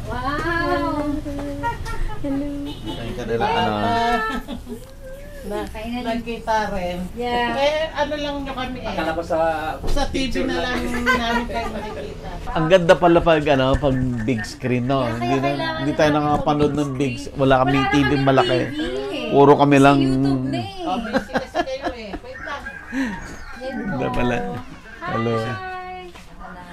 Wow! Hello. Kain ka nila, Nagkita rin. Yeah. Eh, ano lang nyo kami eh. Akala ko sa TV na lang namin kayo makikita. Ang ganda pala pag big screen, no? Hindi tayo nakapanood ng wala kaming TV malaki. Puro kami lang. YouTube na eh. Oh, busy kasi kayo eh. Wait lang. Ganda pala. Hello. Hi!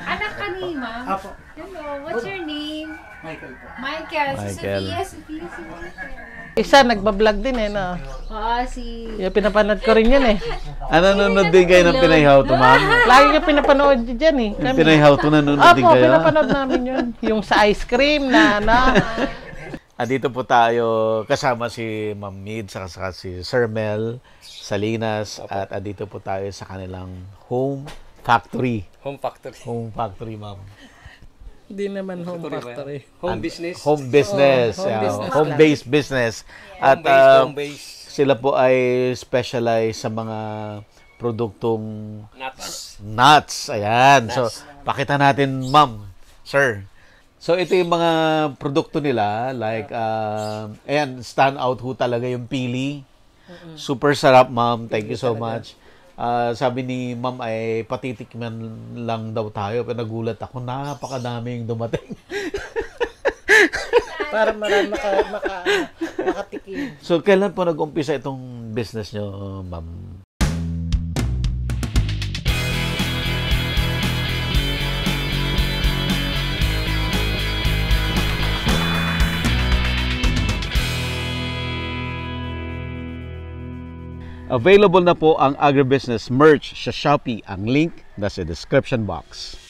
Anak ka ni Ma'am? Apo. Hello, what's your name? Michael po. Michael. Si Michael. Sophia si Michael. Isa, nagbablog din eh, no? Oo, si... Yung pinapanood ko rin yun eh. Nanonood din kayo ng Pinay How To, ma'am? Lagi yung pinapanood dyan eh. Yung Pinay How To, nanonood din Opo, kayo? pinapanood namin yun. Yung sa ice cream na, Dito po tayo kasama si Ma'am Mid, saka si Sir Mel Salinas, at dito po tayo sa kanilang home factory. Home factory. Home factory, ma'am. Hindi naman home factory. Home business. Home business. Oh, home business home-based business. At Home base. sila po ay specialized sa mga produktong nuts. Ayan. So, pakita natin, ma'am, sir. So, ito yung mga produkto nila. Like, ayan, stand out ho talaga yung pili. Super sarap, ma'am. Thank you so much. Sabi ni ma'am ay patitikman lang daw tayo. Pero nagulat ako, napakadami yung dumating. Para marami makatikim. So, kailan po nag-umpisa itong business nyo, ma'am? Available na po ang agribusiness merch sa Shopee. Ang link nasa description box.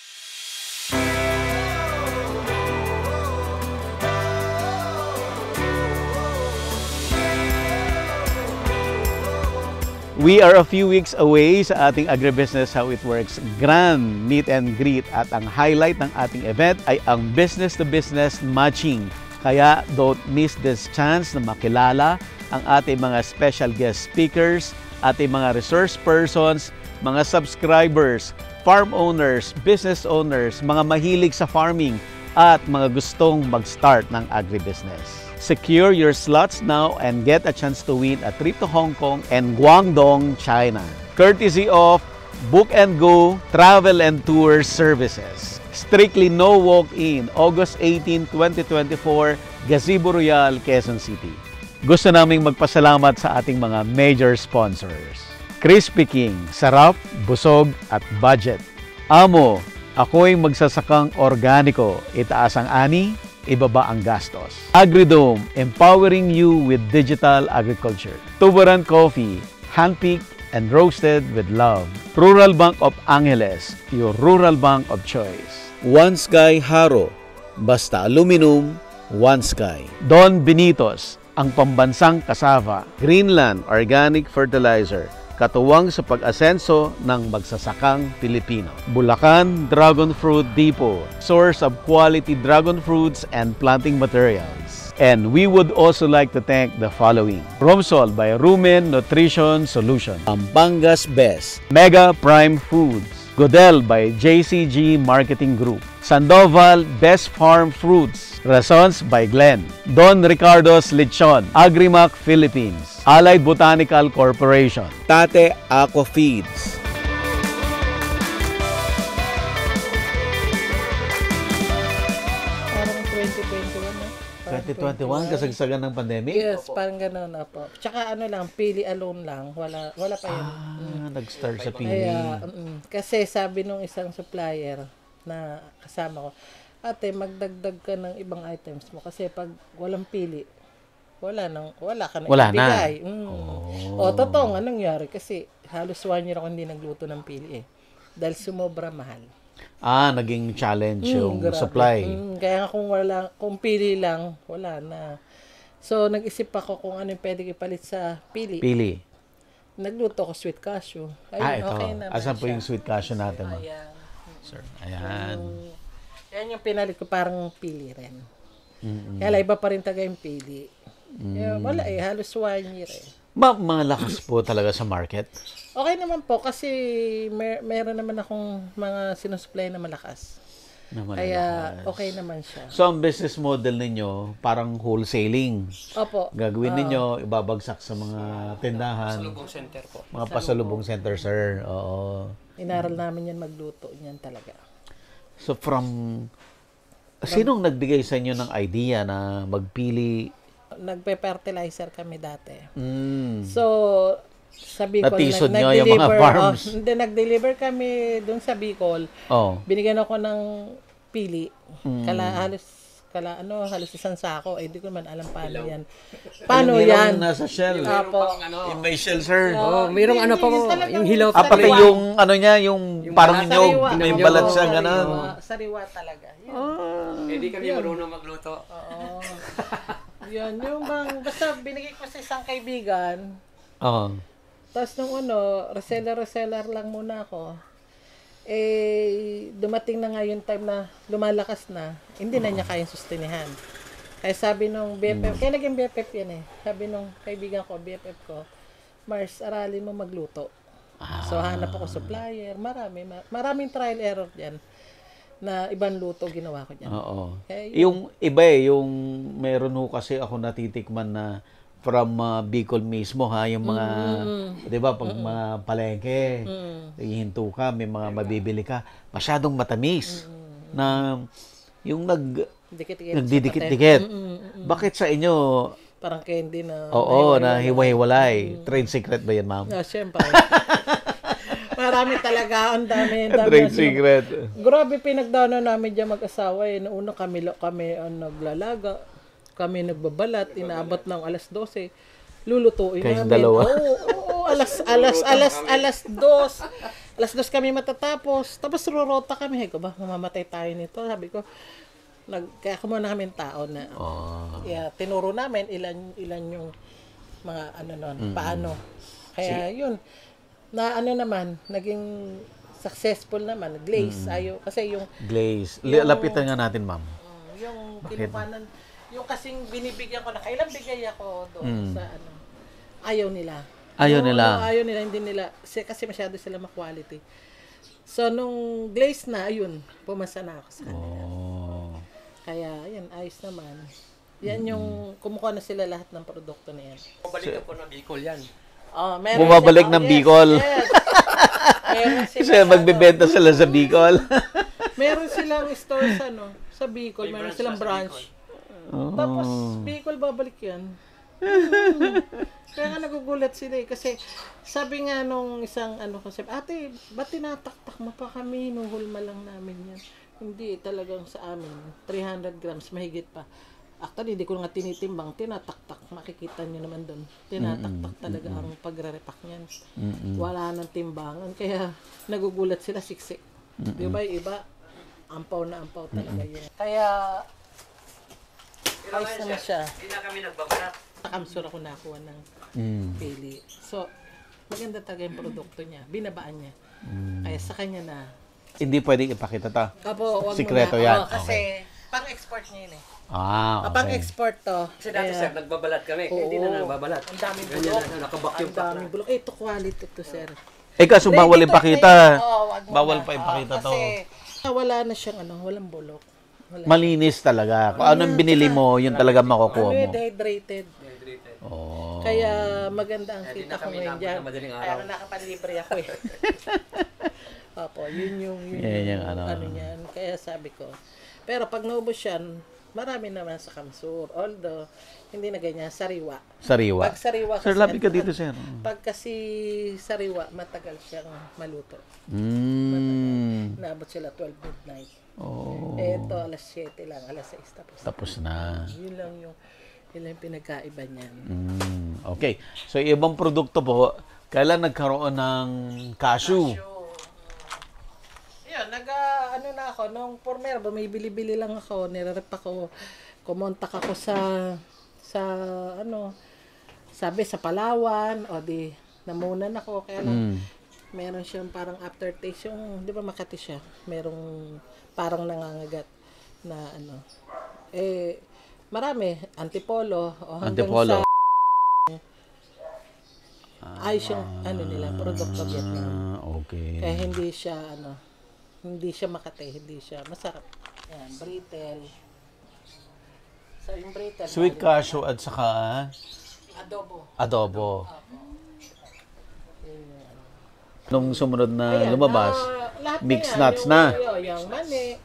We are a few weeks away sa ating agribusiness How It Works Grand Meet and Greet, at ang highlight ng ating event ay ang business-to-business matching. Kaya don't miss this chance na makilala ang ating mga special guest speakers, ating mga resource persons, mga subscribers, farm owners, business owners, mga mahilig sa farming, at mga gustong mag-start ng agribusiness. Secure your slots now and get a chance to win a trip to Hong Kong and Guangdong, China. Courtesy of Book and Go Travel and Tour Services. Strictly no walk-in, August 18, 2024, Gazebo Royal, Quezon City. Gusto naming magpasalamat sa ating mga major sponsors. Crispy King, sarap, busog, at budget. Amo, ako'y magsasakang organiko, itaas ang ani, ibaba ang gastos. Agridome, empowering you with digital agriculture. Tuburan Coffee, handpicked and roasted with love. Rural Bank of Angeles, your rural bank of choice. One Sky Haro, basta aluminum, One Sky. Don Benitos, ang pambansang kasava. Greenland Organic Fertilizer, katuwang sa pag-asenso ng magsasakang Pilipino. Bulacan Dragon Fruit Depot, source of quality dragon fruits and planting materials. And we would also like to thank the following: Romsol by Rumen Nutrition Solution, Pampangas Best, Mega Prime Foods, Godel by JCG Marketing Group, Sandoval Best Farm Fruits, Razons by Glenn, Don Ricardo's Lechon, Agrimac Philippines, Allied Botanical Corporation, Tate Aqua Feeds. Parang 2021 na. 2021, kasagsagan ng pandemic? Yes, parang gano'n na po. Tsaka ano lang, pili alone lang. Wala pa yun. Nag-start sa pili. Kaya, kasi sabi nung isang supplier na kasama ko, ate, magdagdag ka ng ibang items mo kasi pag walang pili, wala ka na ibigay. O, totoo nga nangyari kasi halos 1 year ako hindi nagluto ng pili eh. Dahil sumobra mahal. Naging challenge yung grabe. supply. Kaya nga kung pili lang, wala na. So, nag-isip ako kung ano yung pwede ipalit sa pili. Pili. Nagluto ko sweet cashew. Ayun, Ito. okay naman Asan po siya. yung sweet cashew natin? Ma? Ayan. Sir, ayan. Yan yung pinalit ko, parang pili rin. Kaya lang, iba pa rin taga yung pili. Wala eh, halos 1 year eh. Malakas po talaga sa market. Okay naman po kasi meron naman akong mga sinusupply na malakas. Na malalakas. Kaya okay naman siya. So, ang business model ninyo, parang wholesaling. Opo. Gagawin ninyo, ibabagsak sa mga tindahan. Pasalubong center po. Mga pasalubong center, sir. Oo. Inaral namin yan magluto. Yan talaga. So, sinong nagbigay sa inyo ng idea na magpili? Nagpe-fertilizer kami dati. Mm. So, sa Bicol, Natisod nyo yung mga farms. Hindi, nag-deliver kami dun sa Bicol. Oh. Binigyan ako ng pili. Halos isang sako. Di ko man alam paano yan. Paano yan? Nasa shell. Apo. Yung may shell, sir. Mayroong ano po, yung hilaw. Pati yung ano niya, yung parang nyog, may balat siya, gano'n. Sariwa talaga. Yan. Hindi kami marunong magluto. Oo. Yan, yung basta binigay ko sa isang kaibigan. Oo. Tapos nung reseller lang muna ako. Dumating na nga yung time na lumalakas na, hindi na niya kayang sustinihan. Kaya sabi nung BFF, kaya naging BFF yan eh. Sabi nung kaibigan ko, BFF ko, Mars, aralin mo magluto. So hanap ako supplier, maraming trial error yan na ibang luto ginawa ko dyan. Oo. Okay. Yung iba yung meron ho kasi ako natitikman na from Bicol mismo ha, yung mga, di ba, pag mga palengke, hihinto ka, may mga mabibili ka, masyadong matamis na yung nagdidikit-dikit. Bakit sa inyo, Parang candy na. oo, na hiwa-hiwalay. Trade secret ba yan, ma'am? Siyempre. Marami talaga, ang dami. Trade secret. Grabe, pinagdaanan namin dyan mag-asawa eh. Noong una kami ang naglalaga. Kami nagbabalat, inaabot ng alas 12. Lulutuin Kayong namin. dalawa? Oo, alas 2. Alas 2 kami matatapos. Tapos rurota kami. Hey, ba, mamamatay tayo nito. Sabi ko, kaya kumuha na kami tao na. Yeah, tinuro namin ilan yung mga paano. Kaya yun, na naman, naging successful naman. Glaze, kasi yung Glaze. Lapitan nga natin, ma'am. yung kinupanan, yung kasing binibigyan ko na, kailan bigay ako doon sa ayaw nila. Ayaw nila. Ayaw nila, hindi nila, kasi masyado sila ma-quality. So, nung glaze na, ayun, pumasa na ako sa kanila. Kaya, yan, ayos naman. Yan yung, kumukuha na sila lahat ng produkto na yan. Pabalik po na Bicol yan. Bumabalik ng Bicol. Yes. Meron Kasi sila, magbebenta sila sa Bicol. meron silang store sa Bicol, meron silang branch. Tapos, Bicol, babalik yan. Kaya nga nagugulat sila eh. Kasi, sabi nga nung isang kasi, ate, ba't tinataktak mo pa kami? Nuhulma lang namin yan. Hindi, talagang sa amin. 300 grams, mahigit pa. Actually, hindi ko nga tinitimbang. Tinataktak. Makikita nyo naman doon. Tinataktak talaga ang pagre-repack niyan. Wala nang timbangan. Kaya, nagugulat sila siksik. Di ba, iba, ampaw na ampaw talaga yun. Kaya, ayos naman siya. Hindi na kami nagbabalat. Nakamsura ko nakuha ng pili. So, maganda talaga yung produkto niya. Binabaan niya. Kaya sa kanya na. Hindi pwedeng ipakita ta. Opo, wag Sikreto mo na. yan. Kasi, pang-export niya yun eh. Okay. Pang-export to. Kasi dati sir, nagbabalat kami. Kaya hindi na nagbabalat. Ang daming bulok. Nakabakyong Ang pa. daming bulok. Ito quality to, sir. Kaso bawal ipakita. Wag mo Bawal na. pa ipakita to. Kasi, wala na siyang walang bulok. Wala. Malinis talaga. Kung anong binili mo, yun talaga makukuha mo. Dehydrated. Oh. Kaya maganda ang kita ko kami ngayon nabot dyan. ng madaling araw. Kaya nga nakapalibre ako eh. Opo, yun yung niyan. Kaya sabi ko. Pero pag naubos yan, marami naman sa kamsur. Although, hindi na ganyan, sariwa. Sariwa. Pag sariwa Sir, kasi, lapit ka dito, sir. Pag kasi sariwa, matagal siyang maluto. Naabot sila 12 midnight. Ito, alas 7 lang, alas 6 tapos. Tapos na. Yun lang yung pinagkaiba niyan. Okay. So, ibang produkto po, kailan nagkaroon ng cashew? Yun, na ako, nung former, bumibili-bili lang ako, nirerep ako, kumontak ako sa sabi sa Palawan, o di, namunan ako, kaya lang, meron siyang parang aftertaste, yung, di ba Makati siya, merong parang nangangagat na marami, Antipolo, o hanggang Antipolo. sa, ayos yung, nila, produkto Vietnam. Okay. Kaya hindi siya, Hindi siya makate, hindi siya masarap. Yan, brittle. So, yung brittle. Sweet cashew at saka Adobo. adobo. Nung sumunod na lumabas, lahat mixed yan, nuts na. Yung mani.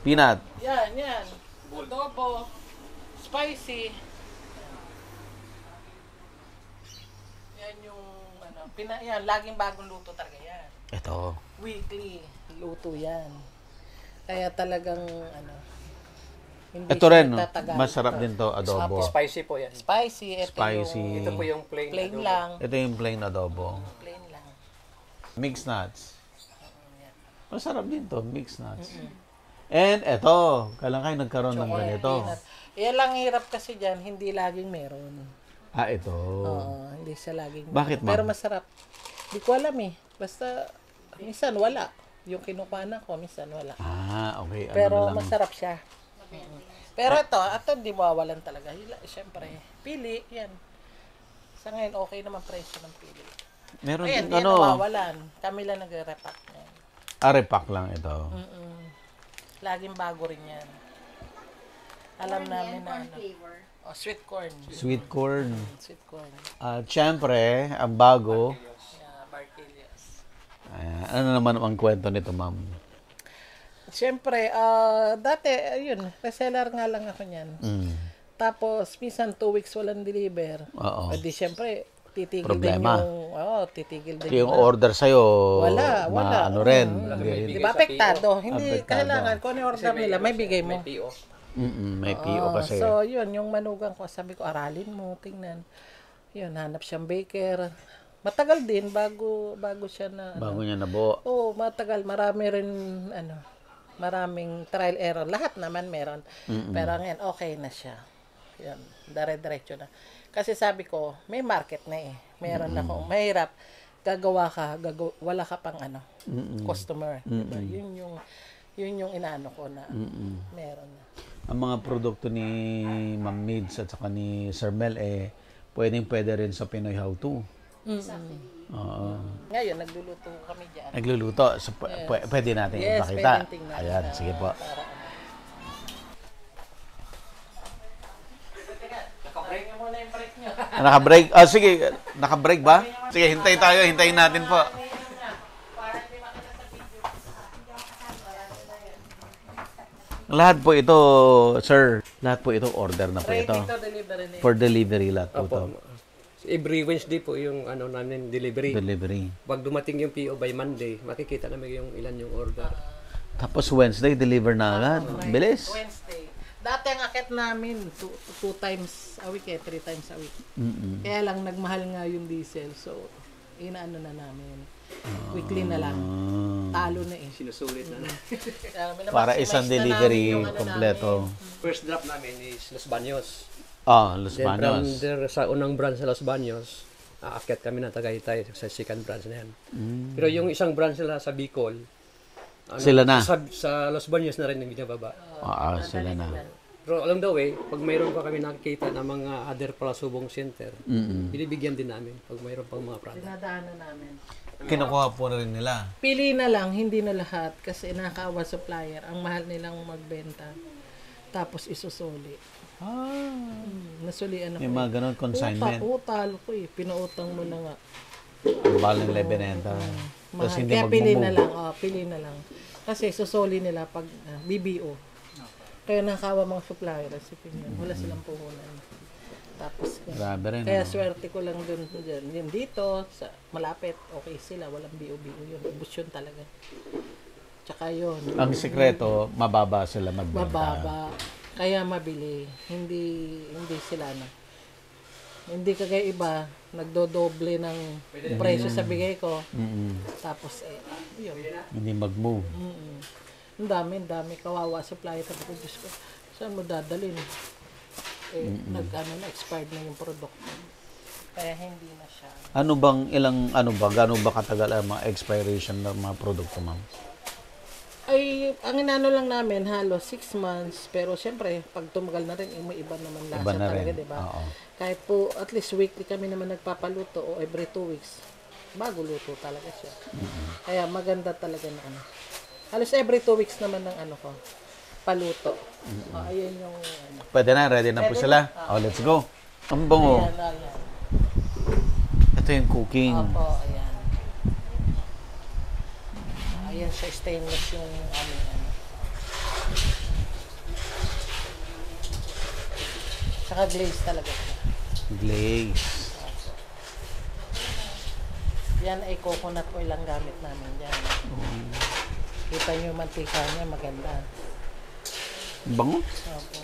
Peanut. Yan. Adobo. Spicy. Yan yung, yan, laging bagong luto talaga yan. Ito. Weekly luto yan. Kaya talagang, hindi Ito siya rin, no? nagtatagal. Masarap din to, adobo. Spicy po yan. Spicy. Ito Spicy. yung Ito po yung plain, plain adobo. lang. Ito yung plain adobo. Plain lang. Mixed nuts. Masarap din to, mixed nuts. And eto, kailan kayo nagkaroon ng ganito? Peanut. Yan lang hirap kasi dyan, hindi laging meron. Ah, ito. Oo, hindi siya laging meron. Bakit, ma'am? Pero masarap. Hindi ko alam eh. Basta, minsan wala. Yung kinukuhanan ko, minsan wala. Ah, okay. Ano Pero na lang? masarap siya. Pero ito hindi mawawalan talaga. Siyempre, pili, yan. Sa ngayon, okay naman presyo ng pili. Meron Ayan, din yan nawawalan. Kami lang nagre-repack yan. Arepack lang ito. Laging bago rin yan. Alam namin na Corn flavor. sweet corn. Sweet corn. Sweet corn. At syempre, ang bago, Yeah, Barquillas. ano naman ang kwento nito, ma'am? Siyempre, dati, ayun, reseller nga lang ako niyan. Tapos, minsan 2 weeks walang deliver. Oo. Di syempre, titigil Problema. din titigil din Yung order sa'yo, Wala. ano rin. Di ba, apektado? Hindi, Apektado. kailangan, kung ano yung order nila, may bigay mo. PO. May PO kasi. So, yun, yung manugang ko, sabi ko, aralin mo, tingnan. Yun, hanap siyang baker. Matagal din, bago siya na, Bago niya nabuo. Oo, matagal. Marami rin, maraming trial error. Lahat naman meron. Pero ngayon, okay na siya. Yan, dire-diretso na. Kasi sabi ko, may market na eh. Meron akong, mahirap. Gagawa ka, wala ka pang customer. Diba? Yun yung inaano ko na meron na. Ang mga produkto ni Ma'am Mids at saka ni Sir Mel, pwede rin sa Pinoy How To. Oo. Ngayon, nagluluto kami dyan. Nagluluto. So, pwede natin Yes, ipakita. pwedeng tingnan. Ayan, sige po. Naka-break nyo muna yung break nyo. Naka-break? Sige. Naka-break ba? Sige, hintayin natin po. Lahat po ito, sir. Lahat po ito order na po Ready ito. to deliver na. For delivery lahat po ito. Every Wednesday po yung namin delivery. Delivery. Pag dumating yung PO by Monday, makikita namin yung ilan yung order. Tapos Wednesday, deliver na agad. Bilis. Wednesday. Dati ang akit namin, 2 times a week 3 times a week. Kaya lang, nagmahal nga yung diesel. So, inaano na namin. Weekly na lang. Talo na eh. Sinusulit na. Para isang delivery kompleto. First drop namin is Los Baños. Los Then from Baños. there, sa unang branch sa Los Baños, aakyat kami ng Tagaytay sa second branch na yan. Pero yung isang branch nila sa Bicol, Sila na. Sa Los Baños na rin yung binababa. Sila na. Pero along the way, pag mayroon pa kami nakikita ng mga other palasubong center, binibigyan din namin pag mayroon pang mga product. Dinadaanan namin. Kinukuha po na rin nila. Pili na lang, hindi na lahat. Kasi nakakawa supplier. Ang mahal nilang magbenta. Tapos isusuli. Nasulian ako. May mga ganun consignment. Utal ko eh. Pinuutang mo na nga. Baling lebenenta. Tapos Mahal. hindi Kaya pili na mag-move. lang. Pili na lang. Kasi susuli nila pag BBO. Kaya nakawa mga supplier. Wala silang puhunan. Tapos, Grabe rin. kaya swerte ko lang dun dyan. Yun dito, sa malapit, okay sila. Walang BO-BO yun. Ubus yun talaga. Tsaka yun. Ang sikreto, mababa sila magbenta. Mababa. Kaya mabili. Hindi sila hindi kagaya iba, nagdodoble ng presyo sa bigay ko. Tapos, yun. Hindi mag-move. Ang dami. Kawawa supplier. Sabi ko, Diyos ko, saan mo dadalhin? Expired na yung product. Kaya hindi na siya. Gano'n ba katagal ang mga expiration ng mga produkto, ma'am? Ay, ang inano lang namin, halos 6 months. Pero siyempre, pag tumagal na rin, may iba naman lasa Iba na talaga, rin. di ba? Oo. Kahit po, at least weekly kami naman nagpapaluto o every 2 weeks. Bago luto talaga siya. Kaya maganda talaga na Halos every 2 weeks naman ng ano ko, paluto. Ayun yung, ano. Pwede na, ready na po sila. Oh, let's go. Ang bango. Ayan. Ito yung cooking. Opo, ayan. Ayan siya, stainless yung ano. Saka glaze talaga siya. Glaze. Yan ay coconut oil lang gamit namin dyan. Kita nyo yung mantika niya, maganda. Bango. Opo.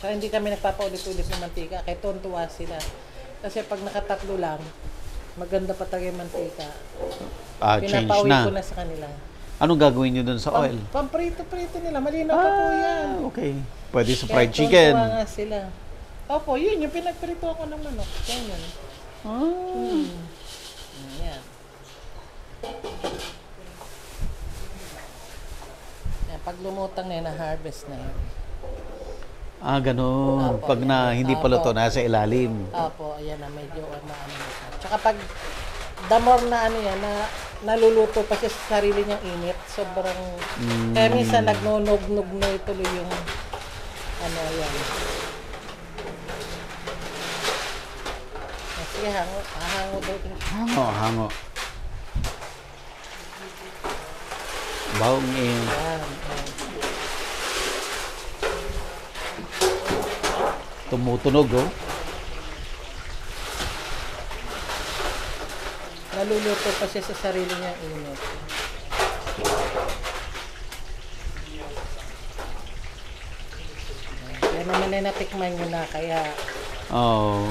Saka hindi kami nagpapaulit-ulit ng mantika, kaya tuwan-tuwa sila. Kasi pag nakatatlo lang, maganda pa talaga yung mantika. Change Pinapawi na. ko na sa kanila. Anong gagawin nyo dun sa oil? Pamprito-prito nila, malinaw pa po yan. Okay. Pwede sa Kaya fried chicken. tuwan-tuwa nga sila. Opo, yun, yung pinagprito ko ng manok. Ganyan. Yan. Yan, pag lumutang na yun, na-harvest na yun. Ganun. Apo, Pag na hindi pa luto, nasa ilalim. Opo, ayan na, medyo maano na siya. Tsaka pag the more na ano yan, na naluluto pa siya sa sarili niyang init, sobrang, kaya minsan nagnunog-nog na tuloy yung, ano yan. Sige, hango daw. Hango. Baong Yan. tumutunog, oh. Naluluto pa siya sa sarili niyang init. Kaya naman ay natikman nyo na, kaya Oh.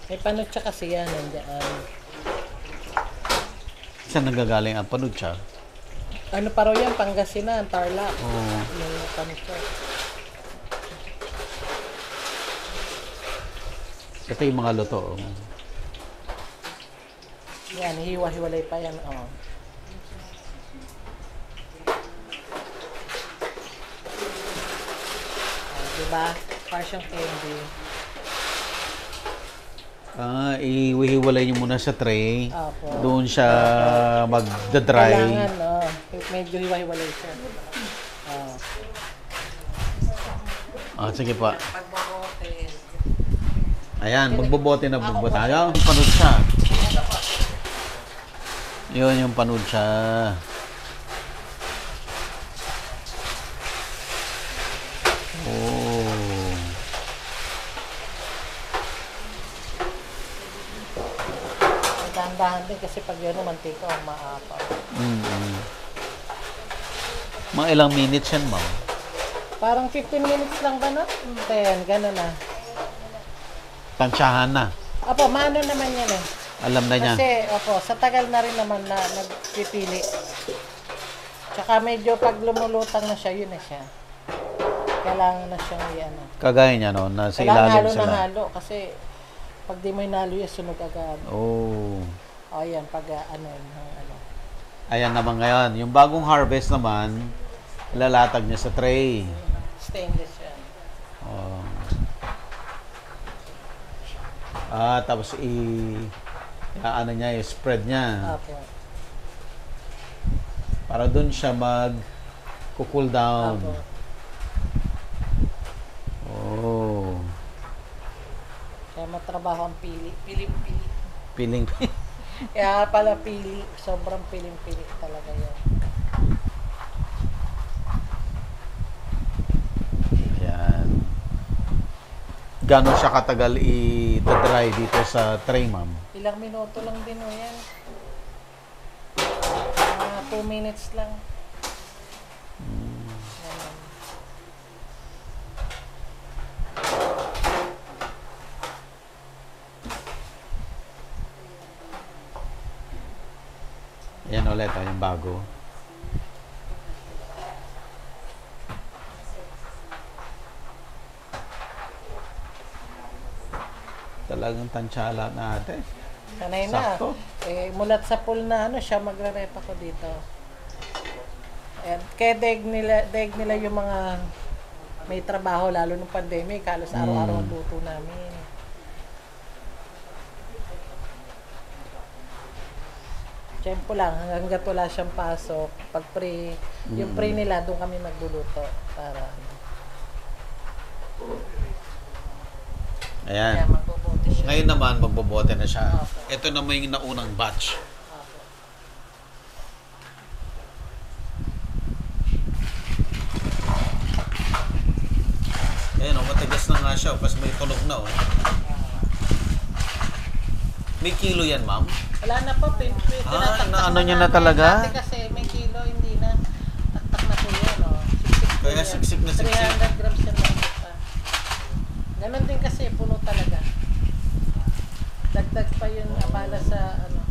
may panutsa kasi yan, nandiyan. Saan nagagaling ang panutsa? Ano pa raw yan, Pangasinan, Tarlac. Oh. Yung panutsa. Ito yung mga luto, oh. Yan, hiwa-hiwalay pa yan, oh. Diba? Parang candy. Ihiwalay nyo muna sa tray. Opo. Doon siya magdadry. Kailangan, oh. Medyo hiwa-hiwalay siya. Oh. Sige pa. Pagbobote. Ayan, magbobote na po tayo. Yung panutsa. Yun yung panutsa. Oh. Dahan-dahan din kasi pag yun, mantika ang maapaw. Mga ilang minutes yan, ma'am? Parang 15 minutes lang ba, no? 10, gano'n na. Tansyahan na. Opo, maano naman yan eh. Alam na niya. Kasi, opo, sa tagal na rin naman na nagpipili. Tsaka medyo pag lumulutang na siya, yun na siya. Kailangan na siyang ano. Kagaya niya, no? Nasa Kailangan ilalim halo sila. na halo kasi pag di mo hinalo yan, sunog agad. Oh. O yan, pag ano. Ayan naman ngayon. Yung bagong harvest naman, ilalatag niya sa tray. Stainless yan. Oh. Tapos ano niya, i-spread niya. Opo. Para dun siya mag-cool down. Opo. Oh. Kaya matrabaho ang pili. Piling-pili. Piling. Kaya pala pili. Sobrang piling-pili talaga yan. Ayan. Gano'n siya katagal i-dry dito sa tray, ma'am? Ilang minuto lang din o yan. 2 minutes lang. Ayan ulit, yung bago. Talagang tansya natin. Sanay na. Sakto. Mulat sa pool na siya magre-rep ako dito. Ayan. Kaya daig nila yung mga may trabaho lalo nung pandemic. Halos araw-araw ang luto namin. Tiyempo lang, hanggang wala siyang pasok. Pag pre, yung pre nila, doon kami magluluto. Para, Ayan. kaya magbubuti siya. Ngayon naman, magbobote na siya. Opo. Ito naman yung naunang batch. Opo. Ayan, matigas na nga siya. Kasi may tunog na, oh. May kilo yan, ma'am? Wala na po, tinataktak naano niya na namin. talaga? Dati kasi may kilo, hindi na. Taktak na po yan, oh. Siksik po Kaya yan. siksik na siksik. 300 grams yan lang pa. Ganon din kasi, puno talaga. Dagdag pa yun, abala sa, ano.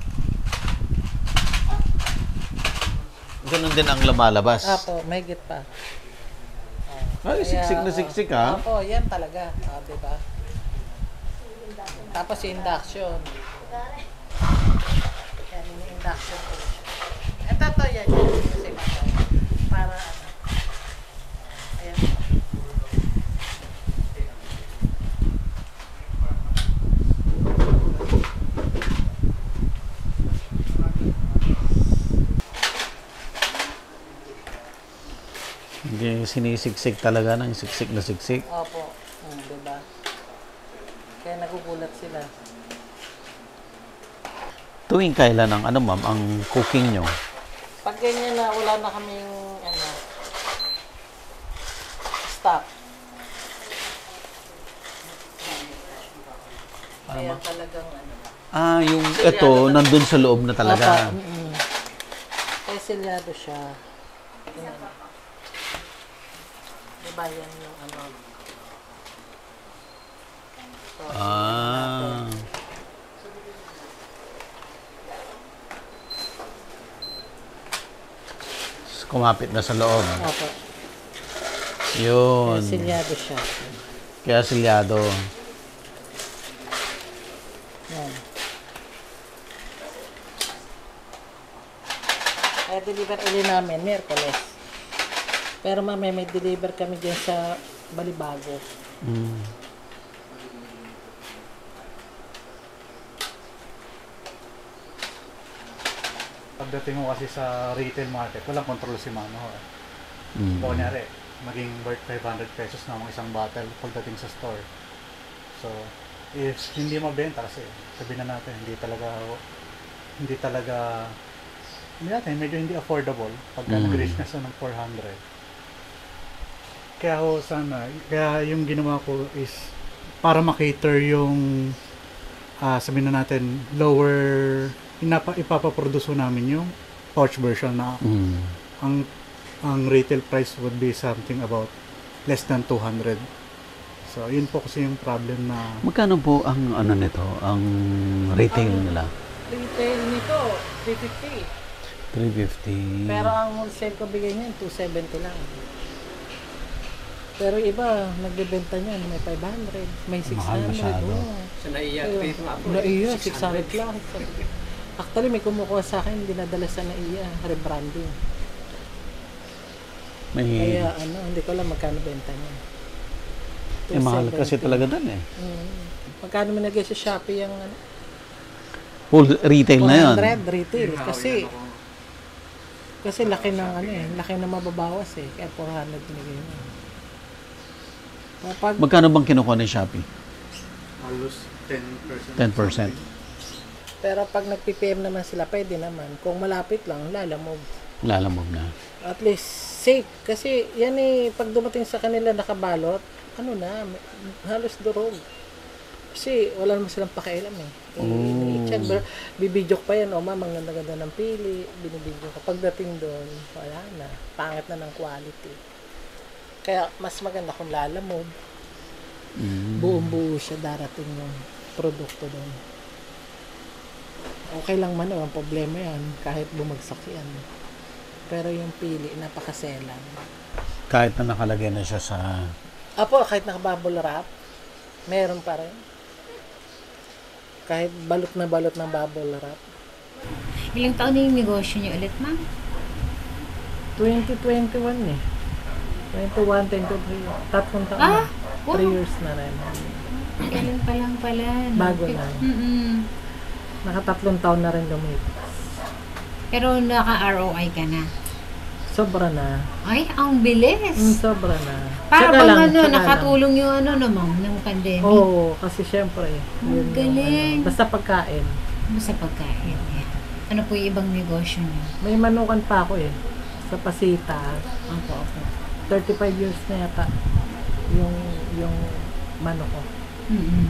Ganun din ang lumalabas. Apo, may higit pa. Ay, siksik na siksik, ha? Opo, yan talaga. Diba? Tapos yung induction. Yan, yung induction po. Ito to, yan. Kasi para, ano. Ayan. Hindi sinisiksik talaga ng siksik na siksik. Opo. Diba? Kaya nagugulat sila. Tuwing kailan ang ano ma'am, ang cooking nyo? Pag ganyan na wala na kaming ano, stop. Kaya talagang ano. Yung ito, nandun sa loob na talaga. Opo, kaya silyado siya. Yan. Diba yan yung ano. So, Ah. Kumapit na sa loob. Opo. Yun. Kaya silyado siya. Kaya silyado. Yan. Kaya deliver ulit namin, Miyerkules. Pero mamaya may deliver kami dyan sa Balibago. Mm. Pagdating mo kasi sa retail market, walang control si mama ho. Mm. So, kunyari, maging worth 500 pesos na mga isang bottle pagdating sa store. So, if hindi mabenta kasi, sabihin na natin, hindi natin, medyo hindi affordable pagka nag-reach na sa ng 400. Kaya ho, kaya yung ginawa ko is para makater yung sabihin na natin, lower, ipapaproduce namin yung pouch version na ang retail price would be something about less than 200. So, yun po kasi yung problem na... Magkano po ang ano nito, ang retail nila? Retail nito, 350. 350. Pero ang wholesale ko bigay niya, 270 lang. Pero iba, nagbebenta niyan, may 500, may 600. Mahal masyado. Oh. Sa naiya, pito nga po. Naiya, 600 lang. Actually, may kumukuha sa akin, dinadala sa Naiya, rebranding. May Kaya hindi ko alam magkano benta niya. mahal kasi talaga doon eh. Magkano mo nagay sa Shopee yung ano? Full retail na yun. 400 retail. Kasi laki ng laki na mababawas eh. Kaya 400 binigay mo. Pag, Magkano bang kinukuha ni Shopee? Halos 10%. 10%. pero pag nag-PPM naman sila, pwede naman. Kung malapit lang, lalamog. Lalamog na. At least safe. Kasi yan pag dumating sa kanila nakabalot, halos durog. Kasi wala naman silang pakialam eh. I-check. Bibidyo ko pa yan, ma'am, ang ganda-ganda ng pili. Binibidyo ko. Pagdating doon, wala na. Pangit na ng quality. Kaya mas maganda kung lalamog. Buong-buo siya darating yung produkto doon. Okay lang man, ang problema yan. Kahit bumagsak yan. Pero yung pili, napakaselang. Kahit na nakalagay na siya sa... Apo, kahit nakabubble wrap, meron pa rin. Kahit balot na balot ng bubble wrap. Ilang taon na yung negosyo niyo ulit, ma'am? 2021 eh. 21, 23. Tatlong taon na. 3 years na rin. Kailan pa lang pala. No? Bago na. Mm-mm. Nakatatlong taon na rin lumipas. Pero naka-ROI ka na. Sobra na. Ay, ang bilis. Sobra na. Para Tsaka bang lang, ano, tsaka lang. nakatulong yung ano naman, ng pandemic. Oo, kasi syempre. yun yung galing. basta pagkain. Sa pagkain. Yan. Ano po yung ibang negosyo niyo? May manukan pa ako eh. Sa Pasita. Opo. 35 years na yata. Yung manok ko. Mm-mm.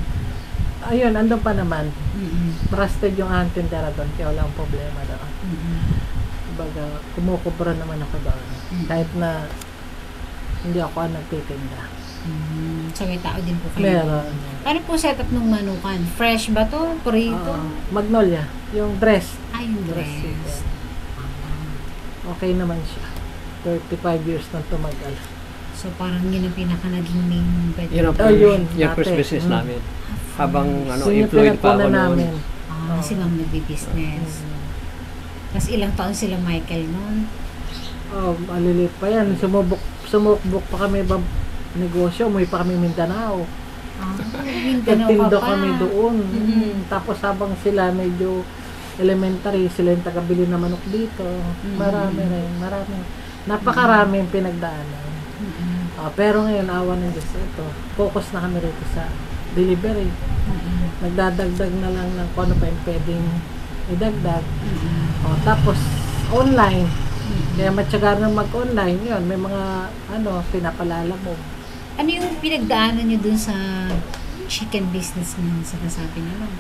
Ayun, andun pa naman. Mm-mm. Trusted yung tindera doon. Kaya wala akong problema doon. Mm-mm. Kumbaga, kumukubra naman ako doon. Mm. Kahit na hindi ako nagtitinda. So may tao din po kayo. Meron. Ano po setup ng manukan? Fresh ba to? Prito? Magnolia. Yung dress. Ay, yung dress. Okay naman siya. 35 years nang tumagal. So parang yun ang pinaka naging main bread. Yun ang Oh, yun. yung first Dati. business namin. Habang Yun yung employed pa ako pinagpunan noon. namin. Si ma'am nagbi-business. Tapos ilang taon sila Michael noon? Oh, malilit pa yan. Sumubok pa kami negosyo. Umuwi pa kami Mindanao. Mindanao ka Nagtindo pa. kami doon. Mhm. Tapos habang sila medyo elementary, sila yung tagabili na manok dito. Marami rin. Napakaraming pinagdaanan. Pero ngayon, awa ng Diyos, ito. Focus na kami rito sa delivery. Nagdadagdag na lang ng kung ano pa yung pwedeng idagdag. Tapos, online. Kaya matyaga na mag-online. Yun, may mga, pinapalala mo. Ano yung pinagdaanan nyo dun sa chicken business na sinasabi naman?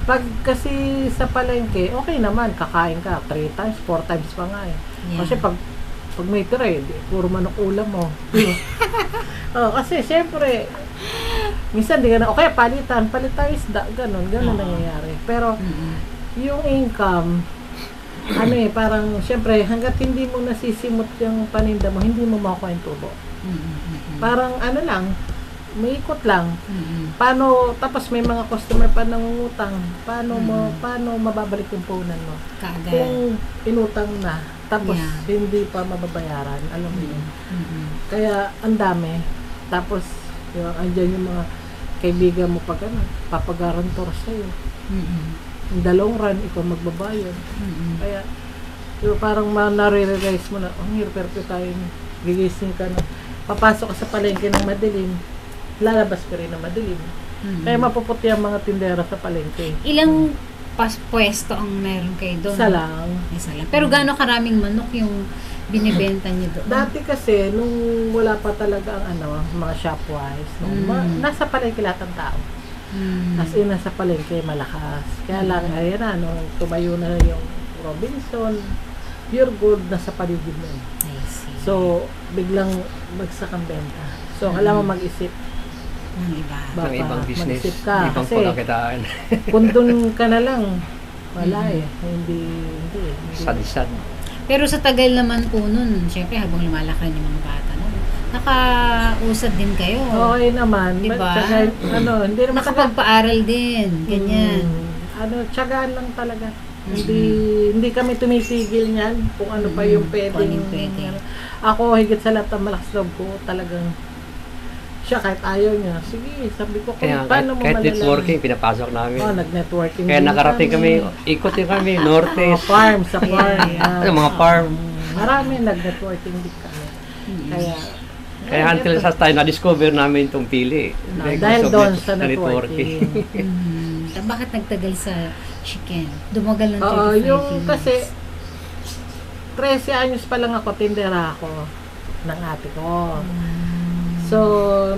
Pag kasi sa palengke, okay naman, kakain ka 3 times, 4 times pa nga eh. Yeah. Kasi pag may tira eh, puro manok ulam mo. Kasi syempre, minsan di ka na, okay, palitan isda, ganun nangyayari. Pero, yung income, parang, syempre, hanggat hindi mo nasisimot yung paninda mo, hindi mo makuha yung tubo. Parang, may ikot lang. Tapos may mga customer pa nangungutang, paano mababalik yung punan mo? Kaagad. Kung inutang na, tapos Yeah. hindi pa mababayaran, alam mo yun. Kaya, ang dami. Tapos, andyan yung mga kaibigan mo pag papagarantor sa'yo. In the long run, ikaw magbabayad. Kaya, parang nare-realize mo na, hirap tayong gigising ka na, papasok ka sa palengke ng madilim, lalabas ka rin ng madilim. Kaya mapuputi ang mga tindera sa palengke. Ilang pwesto ang meron kayo doon? Isa lang. Isa lang. Pero gaano karaming manok yung binibenta niyo doon? Dati kasi, nung wala pa talaga ang mga shopwise, nasa palengke lahat ng tao. As in, nasa palengke, malakas. Kaya lang, ayan nung tumayo na yung Robinson, Pure Gold, nasa paligid na. I see. So, biglang bagsak ang benta. So, kailangan mo mag-isip. Ng iba. Ng ibang business, Mag-isip ka. ibang Kasi, pagkakitaan. kung dun ka na lang, wala eh. Hindi. Sad-sad. Pero sa tagal naman po nun, syempre habang lumalaki yung mga bata nun, nakausad din kayo. Okay naman. Diba? Tsaka, hindi naman Nakapagpaaral din, ganyan. Tsagaan lang talaga. Hindi kami tumitigil niyan kung ano pa yung pwedeng. Kung ano yung pwede. Ako, higit sa lahat ang malakas loob ko, talagang siya kahit ayaw niya. Sige, sabi ko, Kaya paano mo kahit malalaman? networking, pinapasok namin. Nag-networking Kaya din nakarating kami, ikot din kami, norte. farm, sa farm. Ano, mga farm. Marami nag-networking din kami. Kaya until sa tayo na-discover namin itong pili. Dahil doon sa networking. Bakit nagtagal sa chicken? Dumagal ng 35 Oo, yung years. kasi 13 anyos pa lang ako, tindera ako ng ate ko. So,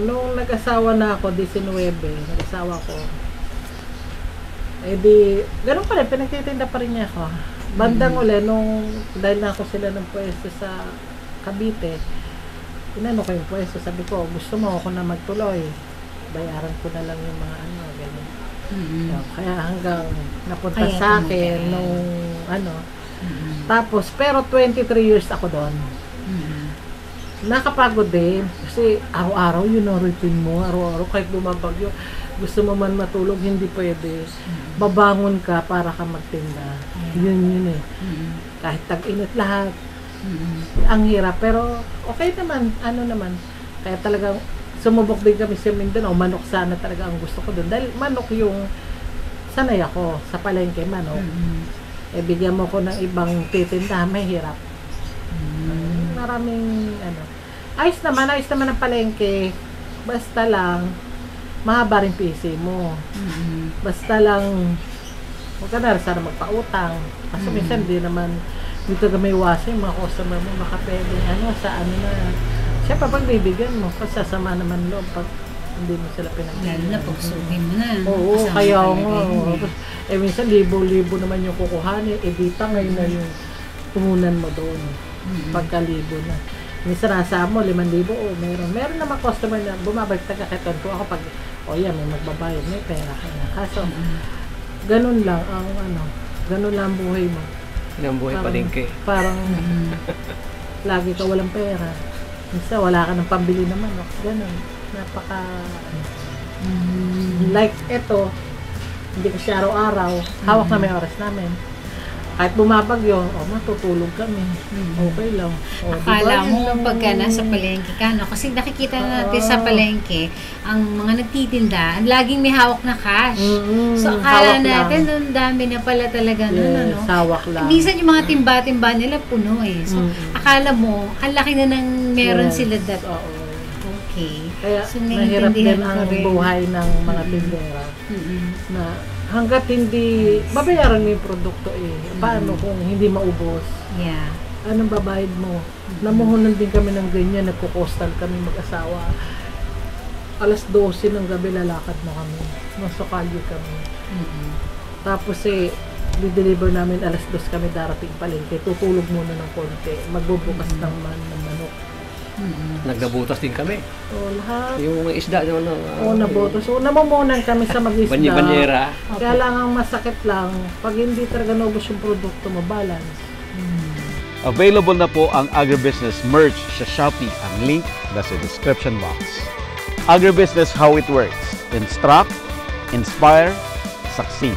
nung nag-asawa na ako, 19, nag-asawa ko, ganun pa rin, pinagtitinda pa rin niya ako. Bandang uli, dahil na ako sila ng pwesto sa Cavite, inano ko yung pwesto, sabi ko, gusto mo ako na magtuloy, bayaran ko na lang yung mga ganyan. Kaya hanggang napunta Kaya sa akin tapos, pero 23 years ako doon. Nakapagod din, kasi araw-araw yun ang routine mo, araw-araw kahit bumabagyo, gusto mo man matulog, hindi pwede. Babangon ka para ka magtinda. Yun eh. Kahit tag-init lahat. Ang hirap, pero okay naman, kaya talagang sumubok din kami sa Mindanao, manok sana talaga ang gusto ko doon. Dahil manok yung sanay ako sa palengke, manok. Eh, bigyan mo ko ng ibang titinda, mahirap. Maraming, ayos naman ang palengke. Basta lang, mahaba rin PC mo. Basta lang, huwag ka na sana magpautang. Kasi minsan di naman, dito kami iwasin, mga customer mo, baka pwede, sa na. Siyempre, pag bibigyan mo, pasasama naman loob pag hindi mo sila Lalo pinagbigyan. na pagsuhin mo na. Oo, Kasama kaya talaga nga. yun eh. Minsan, libo-libo naman yung kukuhanin. Dita ngayon na yung tumunan mo doon. Pagka-libo na. Minsan nasa mo, 5,000, meron. Meron naman customer na bumabalik taga-keton ko ako pag, yan, may magbabayad, may pera ka na. Kaso, ganun lang ganun lang ang buhay mo. Yan ang buhay palengke. Parang, lagi ka walang pera. Minsan, wala ka ng pambili naman. Ganun. Napaka, like, eto, hindi ko siya araw-araw. Hawak na may oras namin. Kahit bumabagyo, matutulog kami. Okay lang. Akala mo pagka nasa palengke ka, no? Kasi nakikita natin sa palengke, ang mga nagtitinda, laging may hawak na cash. So, akala natin, ang dami na pala talaga nun, ano? Hawak lang. Minsan yung mga timba-timba nila puno eh. So, akala mo, ang laki na ng meron sila that. Okay. Kaya, So, mahirap din naiintindihan ang ko rin. buhay ng mga tindera. Na, hanggat hindi, babayaran mo yung produkto eh. Paano kung hindi maubos? Yeah. Anong babayad mo? Namuhunan din kami ng ganyan, nagkukostal kami mag-asawa. Alas 12 ng gabi lalakad na kami. Nasa kalye kami. Tapos di-deliver namin alas 2 kami darating palengke. Tutulog muna ng konti. Magbubukas ng manok. Nagnabutas din kami. Lahat. Yung mga isda naman Naboto. So, namumunan kami sa mag-isda. banyera. Kaya lang ang masakit lang, pag hindi talaga naubos yung produkto mo, balance. Available na po ang agribusiness merch sa Shopee. Ang link nasa description box. Agribusiness, how it works. Instruct, inspire, succeed.